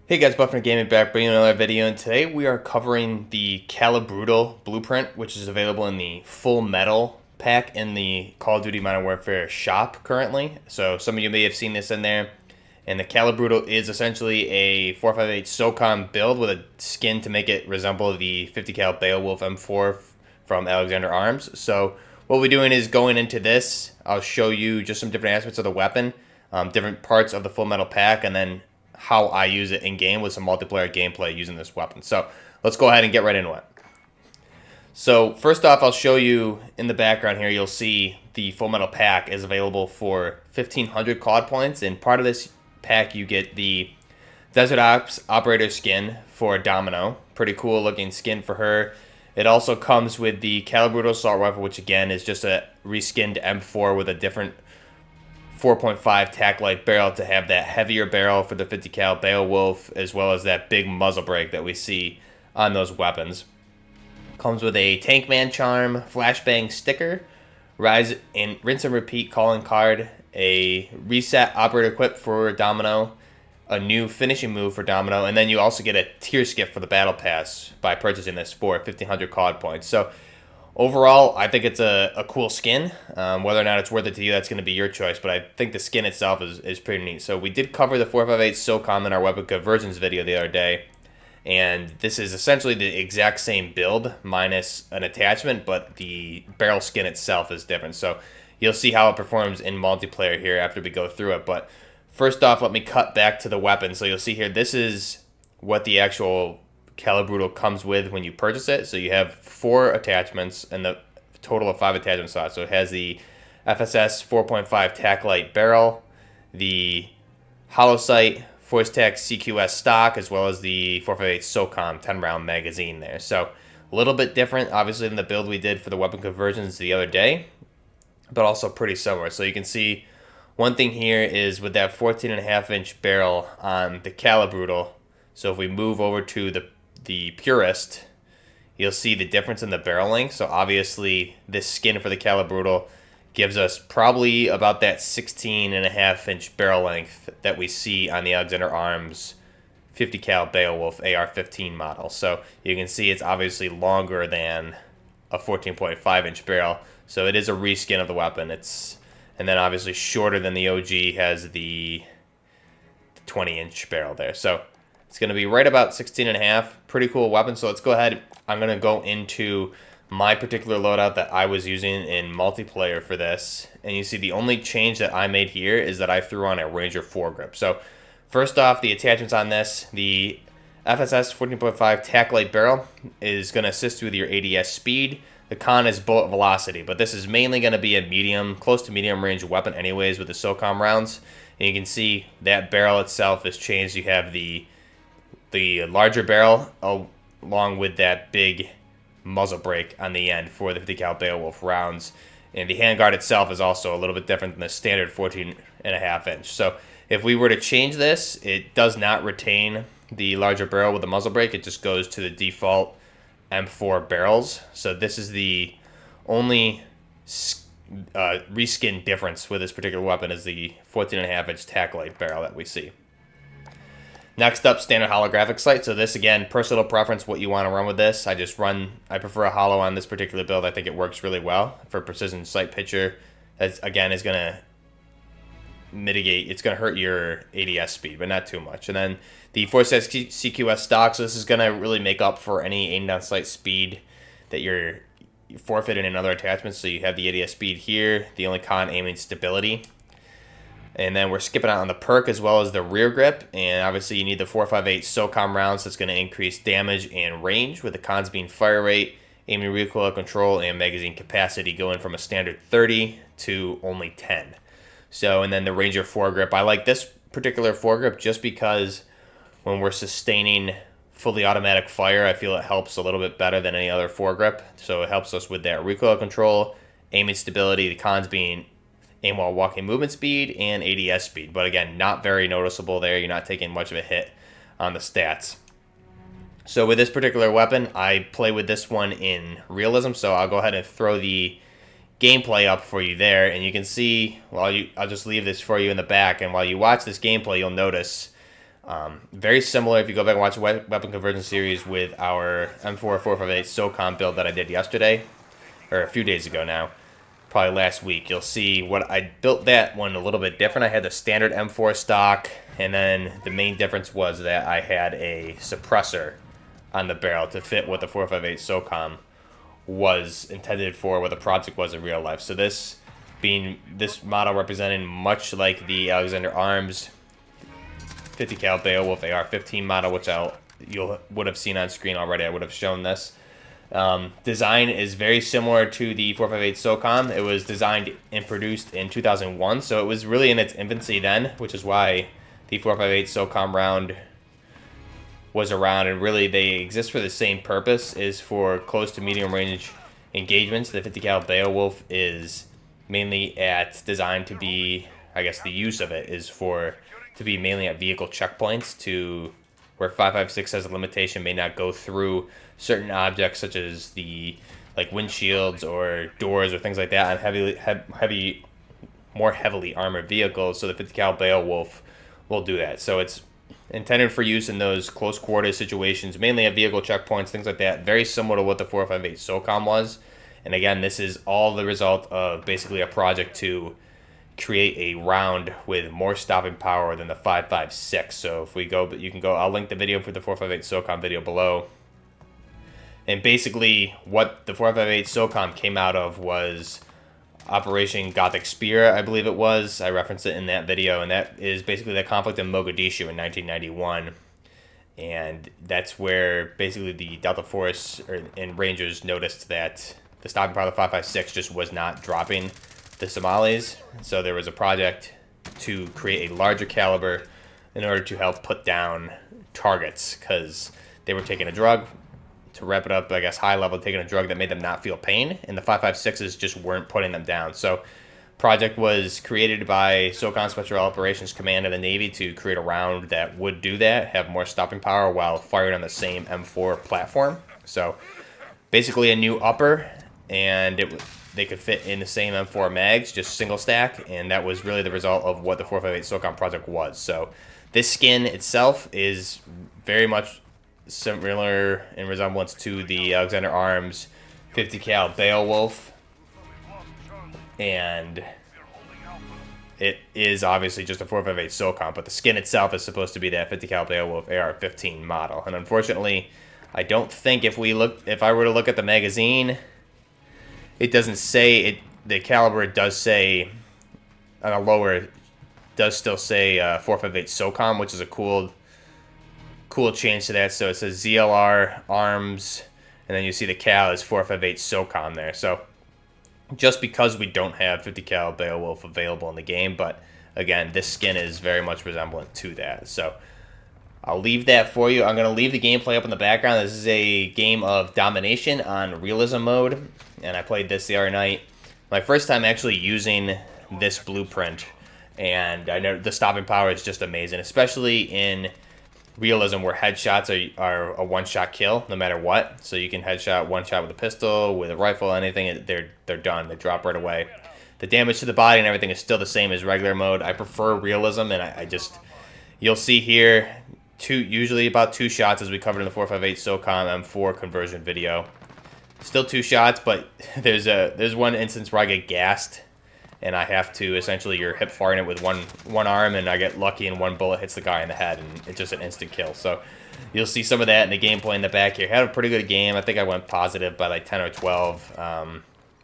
Hey guys, Buffner Gaming back bringing another video, and today we are covering the Calibrutal blueprint, which is available in the full metal pack in the Call of Duty Modern Warfare shop currently. So some of you may have seen this in there. And the Calibrutal is essentially a 458 SOCOM build with a skin to make it resemble the 50 cal Beowulf M4 from Alexander Arms. So what we're doing is going into this, I'll show you just some different aspects of the weapon, different parts of the full metal pack, and then how I use it in game with some multiplayer gameplay using this weapon. So let's go ahead and get right into it. So first off, I'll show you in the background here, you'll see the full metal pack is available for 1,500 COD points, and part of this pack you get the Desert Ops Operator skin for Domino. Pretty cool looking skin for her. It also comes with the Calibrutal assault rifle, which again is just a reskinned M4 with a different 4.5 tack light barrel to have that heavier barrel for the 50 cal Beowulf, as well as that big muzzle brake that we see on those weapons. Comes with a Tankman charm, flashbang sticker, rinse and repeat calling card, a reset operator equip for Domino, a new finishing move for Domino, and then you also get a tier skip for the battle pass by purchasing this for 1,500 COD points. So overall, I think it's a cool skin. Whether or not it's worth it to you, that's going to be your choice, but I think the skin itself is pretty neat. So we did cover the 458 SOCOM in our weapon conversions video the other day, and this is essentially the exact same build minus an attachment, but the barrel skin itself is different. So you'll see how it performs in multiplayer here after we go through it. But first off, let me cut back to the weapon. So you'll see here, this is what the actual Calibrutal comes with when you purchase it. So you have 4 attachments and the total of 5 attachment slots. So it has the FSS 4.5 tack light barrel, the hollow sight, Force Tac CQS stock, as well as the 458 SOCOM 10 round magazine there. So a little bit different, obviously, than the build we did for the weapon conversions the other day, but also pretty similar. So you can see one thing here is with that 14.5-inch barrel on the Calibrutal. So if we move over to the Purist, you'll see the difference in the barrel length. So obviously this skin for the Calibrutal gives us probably about that 16.5-inch barrel length that we see on the Alexander Arms 50 cal Beowulf AR-15 model. So you can see it's obviously longer than a 14.5-inch barrel. So it is a reskin of the weapon. And then obviously shorter than the OG has the 20-inch barrel there. So it's going to be right about 16.5. Pretty cool weapon. So let's go ahead. I'm going to go into my particular loadout that I was using in multiplayer for this. And you see the only change that I made here is that I threw on a Ranger foregrip. So first off, the attachments on this, the FSS 14.5 tack light barrel is going to assist with your ADS speed. The con is bullet velocity, but this is mainly going to be a medium, close to medium range weapon anyways with the SOCOM rounds. And you can see that barrel itself has changed. You have the larger barrel along with that big muzzle brake on the end for the 50 cal Beowulf rounds. And the handguard itself is also a little bit different than the standard 14.5-inch. So if we were to change this, it does not retain the larger barrel with the muzzle brake. It just goes to the default M4 barrels. So this is the only reskin difference with this particular weapon is the 14.5-inch tack light barrel that we see. Next up, standard holographic sight. So this, again, personal preference, what you want to run with this. I prefer a holo on this particular build. I think it works really well for precision sight picture. That, again, is going to mitigate, it's going to hurt your ADS speed, but not too much. And then the Force CQS stock. So this is going to really make up for any aim down sight speed that you're forfeiting in other attachments. So you have the ADS speed here. The only con, aiming stability. And then we're skipping out on the perk as well as the rear grip. And obviously you need the 458 SOCOM rounds. That's going to increase damage and range, with the cons being fire rate, aiming recoil control, and magazine capacity going from a standard 30 to only 10. So, and then the Ranger foregrip. I like this particular foregrip just because when we're sustaining fully automatic fire, I feel it helps a little bit better than any other foregrip. So it helps us with that recoil control, aiming stability, the cons being aim while walking movement speed and ADS speed. But again, not very noticeable there. You're not taking much of a hit on the stats. So with this particular weapon, I play with this one in realism. So I'll go ahead and throw the gameplay up for you there, and you can see, I'll just leave this for you in the back, and while you watch this gameplay, you'll notice Very similar if you go back and watch the weapon conversion series with our M4 458 SOCOM build that I did yesterday, or a few days ago now, probably last week. You'll see what I built that one a little bit different. I had the standard M4 stock, and then the main difference was that I had a suppressor on the barrel to fit what the 458 SOCOM was intended for, what the project was in real life. So this model representing much like the Alexander Arms 50 cal Beowulf AR-15 model, which you would have seen on screen already. I would have shown this. Design is very similar to the 458 SOCOM. It was designed and produced in 2001, so it was really in its infancy then, which is why the 458 SOCOM round was around, and really they exist for the same purpose, is for close to medium range engagements. The 50 cal Beowulf is mainly designed to be, I guess the use of it is to be mainly at vehicle checkpoints, to where 5.56 has a limitation, may not go through certain objects such as like windshields or doors or things like that on more heavily armored vehicles. So the 50 cal Beowulf will do that. So it's intended for use in those close quarters situations, mainly at vehicle checkpoints, things like that. Very similar to what the 458 SOCOM was. And again, this is all the result of basically a project to create a round with more stopping power than the 5.56. So if we go, you can go, I'll link the video for the 458 SOCOM video below. And basically what the 458 SOCOM came out of was Operation Gothic Spear, I believe it was. I referenced it in that video, and that is basically the conflict in Mogadishu in 1991. And that's where basically the Delta Force and Rangers noticed that the stopping power of the 5.56 just was not dropping the Somalis. So there was a project to create a larger caliber in order to help put down targets, because they were taking a drug, to wrap it up, I guess, high level, taking a drug that made them not feel pain, and the 5.56s just weren't putting them down. So project was created by SOCOM Special Operations Command of the Navy to create a round that would do that, have more stopping power while fired on the same M4 platform. So basically a new upper, and they could fit in the same M4 mags, just single stack, and that was really the result of what the 458 SOCOM project was. So this skin itself is very much similar in resemblance to the Alexander Arms 50 cal Beowulf, and it is obviously just a 458 SOCOM, but the skin itself is supposed to be that 50 cal Beowulf AR-15 model. And unfortunately, I don't think if I were to look at the magazine, it doesn't say it. The caliber, it does say on a lower, it does still say 458 SOCOM, which is a cool change to that. So it says ZLR Arms, and then you see the cal is 458 SOCOM there. So just because we don't have 50 cal Beowulf available in the game, but again, this skin is very much resemblant to that. So I'll leave that for you. I'm going to leave the gameplay up in the background. This is a game of domination on realism mode, and I played this the other night. My first time actually using this blueprint, and I know the stopping power is just amazing, especially in realism where headshots are a one-shot kill no matter what. So you can headshot one shot with a pistol, with a rifle, anything, they're done. They drop right away. The damage to the body and everything is still the same as regular mode. I prefer realism, and you'll see here usually about 2 shots, as we covered in the 458 SOCOM M4 conversion video. Still 2 shots, but there's one instance where I get gassed, and I have to essentially, you're hip firing it with one arm, and I get lucky and one bullet hits the guy in the head, and it's just an instant kill. So you'll see some of that in the gameplay in the back here. Had a pretty good game. I think I went positive by like 10 or 12,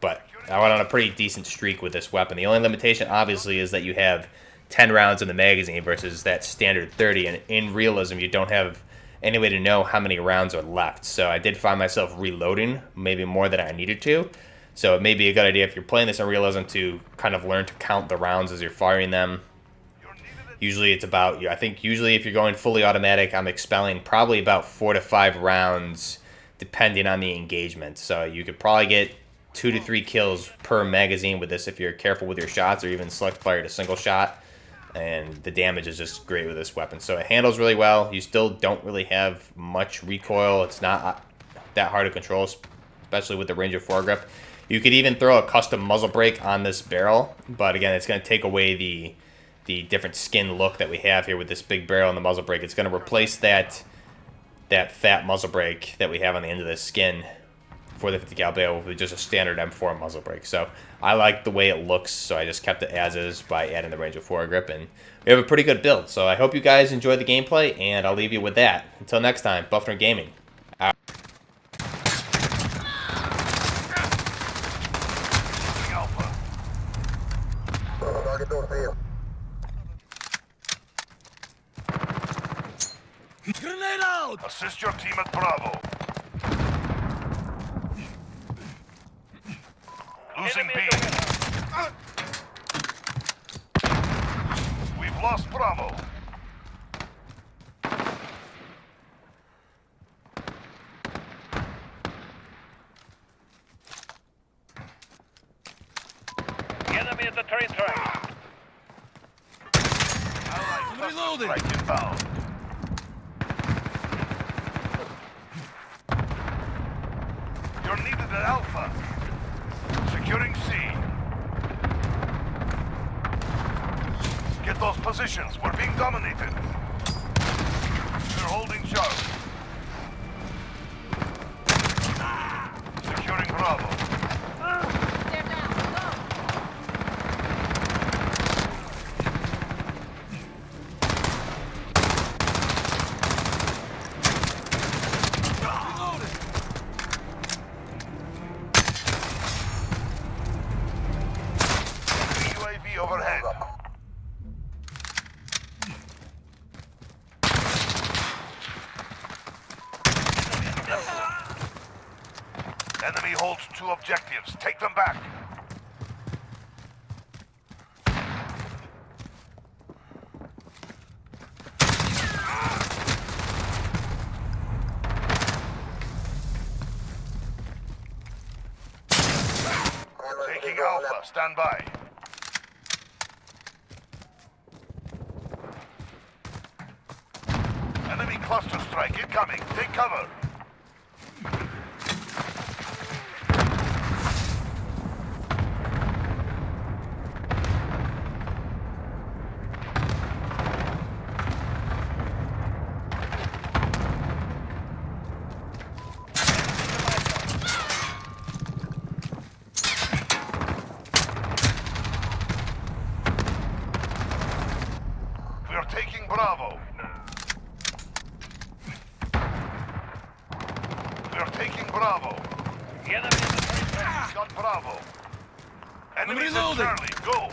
but I went on a pretty decent streak with this weapon. The only limitation, obviously, is that you have 10 rounds in the magazine versus that standard 30, and in realism, you don't have any way to know how many rounds are left. So I did find myself reloading maybe more than I needed to. So it may be a good idea if you're playing this in realism to kind of learn to count the rounds as you're firing them. Usually it's about, I think usually if you're going fully automatic, I'm expelling probably about 4 to 5 rounds depending on the engagement. So you could probably get 2 to 3 kills per magazine with this if you're careful with your shots, or even select fire to single shot. And the damage is just great with this weapon. So it handles really well. You still don't really have much recoil. It's not that hard to control, especially with the Ranger foregrip. You could even throw a custom muzzle brake on this barrel, but again, it's going to take away the different skin look that we have here with this big barrel and the muzzle brake. It's going to replace that fat muzzle brake that we have on the end of the skin for the 50 cal Beowulf with just a standard M4 muzzle brake. So I like the way it looks, so I just kept it as is by adding the range of foregrip, and we have a pretty good build. So I hope you guys enjoyed the gameplay, and I'll leave you with that. Until next time, Buffner Gaming. Out. Grenade out! Assist your team at Bravo. Losing B. We've lost Bravo. Enemy at the train track. Reloading. Strike inbound. You're needed at Alpha. Securing C. Get those positions. We're being dominated. We're holding Charlie. Securing Bravo. They're down. Go. UAV overhead. Enemy holds 2 objectives. Take them back. Taking Alpha. Stand by. Enemy cluster strike incoming. Take cover. We are taking Bravo. We are taking Bravo. Enemy at the train track. Got Bravo. Enemies in reloading. Charlie. Go.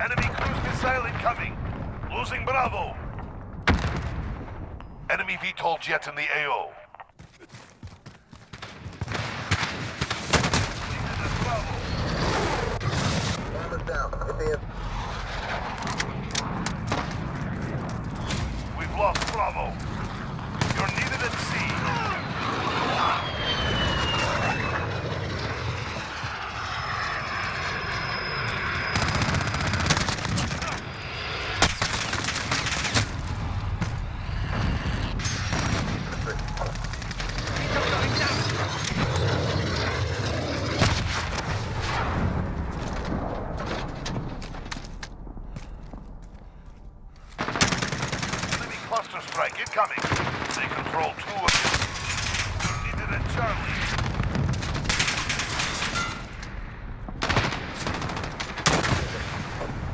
Enemy cruise missile incoming. Losing Bravo. Enemy VTOL jet in the AO. Bravo. We've lost Bravo. You're needed at sea. Enemy cluster strike incoming. They control 2 of them. You're needed at Charlie.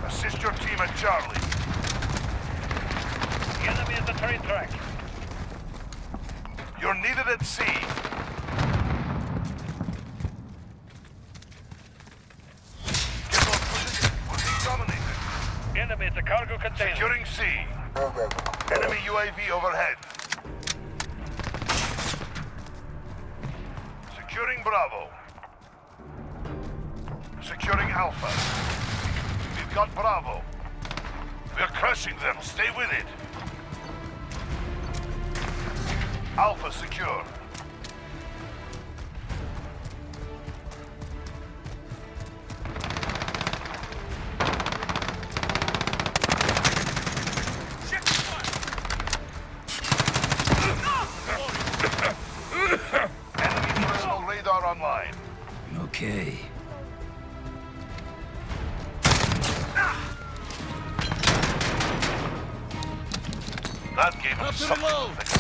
Assist your team at Charlie. Enemy at the train track. You're needed at sea. Get those positions. We're being dominated. Enemy at the cargo container. Securing C. Enemy UAV overhead. Securing Bravo. Securing Alpha. We've got Bravo. We're crushing them. Stay with it. Alpha secure. Enemy personal radar online. Okay. That gave us something to think